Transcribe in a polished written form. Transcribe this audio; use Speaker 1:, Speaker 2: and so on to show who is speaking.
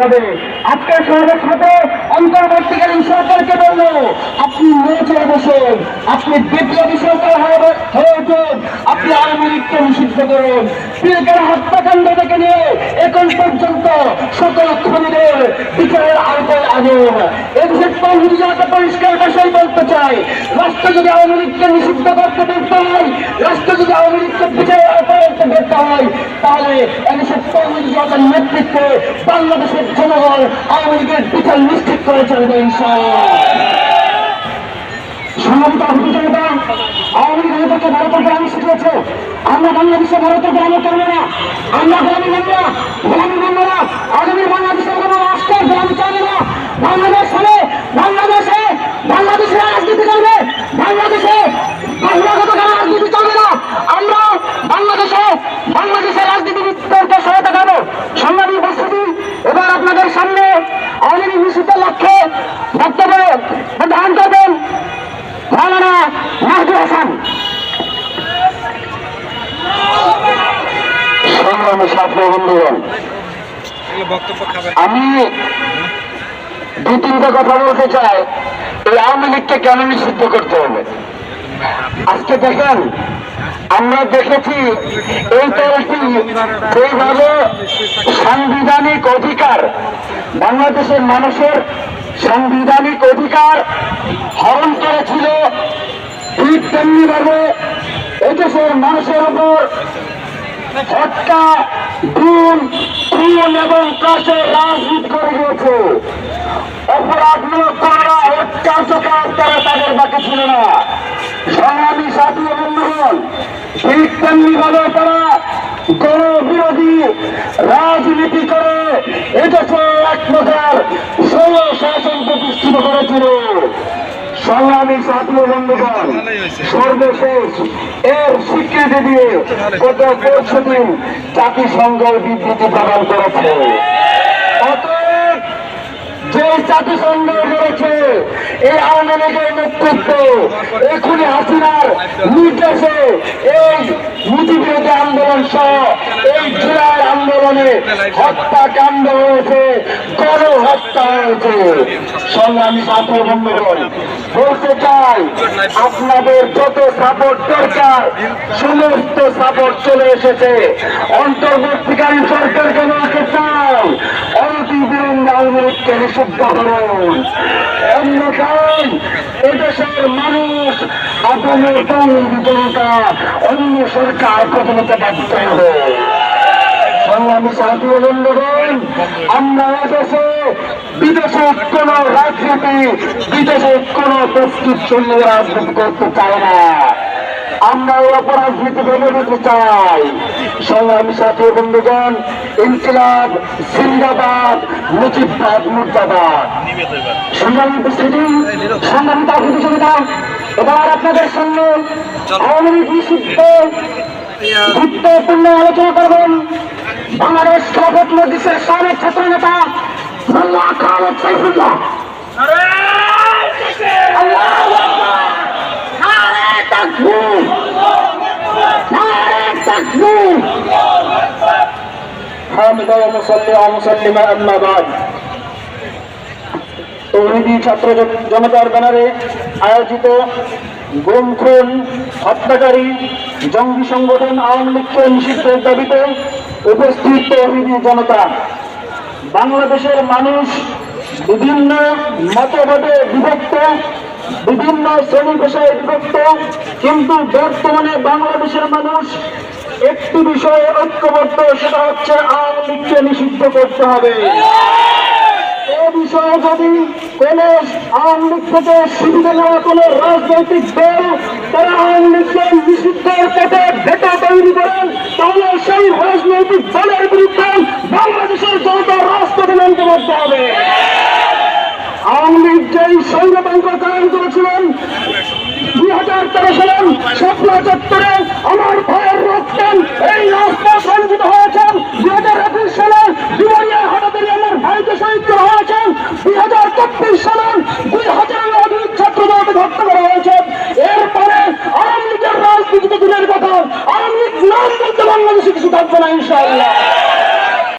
Speaker 1: হবে। আজকে সরকারের সাথে অন্তর্বর্তীকালীন সরকারকে বললো, আপনি মঞ্চে বসুন, আপনি বিপ্লবী সরকার হয়ে উঠুন, আপনি আওয়ামী লীগকে নিষিদ্ধ করুন। পিলখানা হত্যাকাণ্ড থেকে নিয়ে এখন পর্যন্ত সকল খুনিদের বিচারের আওতায় আনুন। এদেশের তৌহিদি জনতা পরিষ্কার ভাষায় বলতে চাই, রাষ্ট্র যদি আওয়ামী লীগকে নিষিদ্ধ করতে ব্যর্থ হয়, রাষ্ট্র যদি আওয়ামী লীগকে বিচারের আওতায় আনতে ব্যর্থ হয়, তাহলে এদেশের তৌহিদি জনতার নেতৃত্বে বাংলাদেশের জনগণ আওয়ামী লীগের বিচার নিশ্চিত করে চলবে ইনশাআল্লাহ। সংগ্রামিত আহত জনতা, আওয়ামী লীগ আমাদেরকে ভারতের গ্রামে শিখিয়েছে, আমরা বাংলাদেশে ভারতের গ্রামে করবো না, আমরা গ্রামী মানব না, গ্রামী মানব না, আগামী বাংলাদেশের কোনো রাষ্ট্রের গ্রামে চলবে না। বাংলাদেশ হলে বাংলাদেশের রাজনীতি করবে, বাংলাদেশে বহিরাগত কোনো রাজনীতি চলবে না। আমরা বাংলাদেশের রাজনীতিবিদদেরকে সহায়তা করবো। সংগ্রামী উপস্থিতি, এবার আপনাদের সামনে আওয়ামী লীগ নিষিদ্ধের লক্ষ্যে বক্তব্য ধারণ করবেন মাওলানা মাহদুর হাসান। সংগ্রামী ছাত্র বন্ধুগণ, আমি দু তিনটা কথা বলতে চাই। এই আওয়ামী লীগকে কেন নিষিদ্ধ করতে হবে? আজকে দেখেন, আমরা দেখেছি এই দলটি যেভাবে সাংবিধানিক অধিকার, বাংলাদেশের মানুষের সাংবিধানিক অধিকার হরণ করেছিল, ঠিক তেমনি ভাবে এদেশের মানুষের উপর হত্যা, খুন এবং কাজের রাজনীতি করে গিয়েছে। অপরাধমূলক করা অত্যাচার তারা তাদের বাকি ছিল না। সংগ্রামী সাথী বন্ধুগণ, ঠিক তেমনি ভাবে তারা গণবিরোধী রাজনীতি করে এদেশে এক প্রকার স্বৈরশাসন প্রতিষ্ঠিত করেছিল। সংগ্রামী সাথী বন্ধুগণ, সর্বশেষ এর স্বীকৃতি দিয়ে গত ৫ দিন জাতিসংঘের বিবৃতি প্রদান করেছে। অতএব যে জাতিসংঘ রয়েছে এই আওয়ামী লীগের নেতৃত্ব এখনই হাসিনার নির্দেশে এই নীতিবিরোধী আন্দোলন সহ এই জুলাই আন্দোলনে হত্যাকাণ্ড হয়েছে, গণহত্যা হয়েছে। সংগ্রামী ছাত্র বন্ধুগণ, বলতে চাই, আপনাদের যত সাপোর্ট দরকার সমস্ত সাপোর্ট চলে এসেছে। অন্তর্বর্তীকালীন সরকারকে বলতে চাই, অনতিবিলম্বে আওয়ামী লীগকে নিষিদ্ধ করুন। অন্যথায় এদেশের মানুষ আপনাদের তৌহিদি জনতা অন্য সরকার প্রতিনিতে বাধ্য হবে। সংগ্রামী সাথী বন্ধুগণ, আমরা এদেশে বিদেশে কোন রাজনীতি, বিদেশে কোন প্রস্তুত রাজনীতি করতে চাই না। আমরা এই অপরাজনীতি ভেবে নিতে চাই। সংগ্রামী সাথী বন্ধুগণ, ইনকিলাব জিন্দাবাদ, মুজিববাদ মুর্দাবাদ। সংগ্রামী উপস্থিতি, সংগ্রামী তাহিদি জনতা, এবার আপনাদের সামনে আওয়ামী লীগ নিষিদ্ধ গুরুত্বপূর্ণ আলোচনা করবেন বাংলাদেশ খেলাফত মজলিসের সাবেক ছাত্র নেতা মোল্লা খালেদ সাইফুল্লাহ। তৌহিদি ছাত্র জনতার ব্যানারে আয়োজিত গুম খুন হত্যাকারী জঙ্গি সংগঠন আওয়ামী লীগকে নিষিদ্ধের দাবিতে উপস্থিত তৌহিদি জনতা, বাংলাদেশের মানুষ বিভিন্ন মতভেদে বিভক্ত, বিভিন্ন শ্রেণী পেশায় বিভক্ত, কিন্তু বর্তমানে বাংলাদেশের মানুষ একটি বিষয়ে ঐক্যবদ্ধ, সেটা হচ্ছে আওয়ামী লীগকে নিষিদ্ধ করতে হবে। এ বিষয়ে যদি কোন আওয়ামী লীগ থেকে সুবিধা নেওয়া কোন রাজনৈতিক দল তারা আওয়ামী লীগকে নিষিদ্ধের পথে ভেটো তৈরি করেন, তাহলে সেই রাজনৈতিক দলের বিরুদ্ধে বাংলাদেশের জনতা রাজপথে নামতে বাধ্য হবে। আওয়ামী লীগ যেই স্বৈরতন্ত্র কায়েম করেছিলেন 2013 সালের 17/7 আমার ভাইয়ের রক্তেন এই রাজপথ রঞ্জিত হয়েছেন। 2021 সালে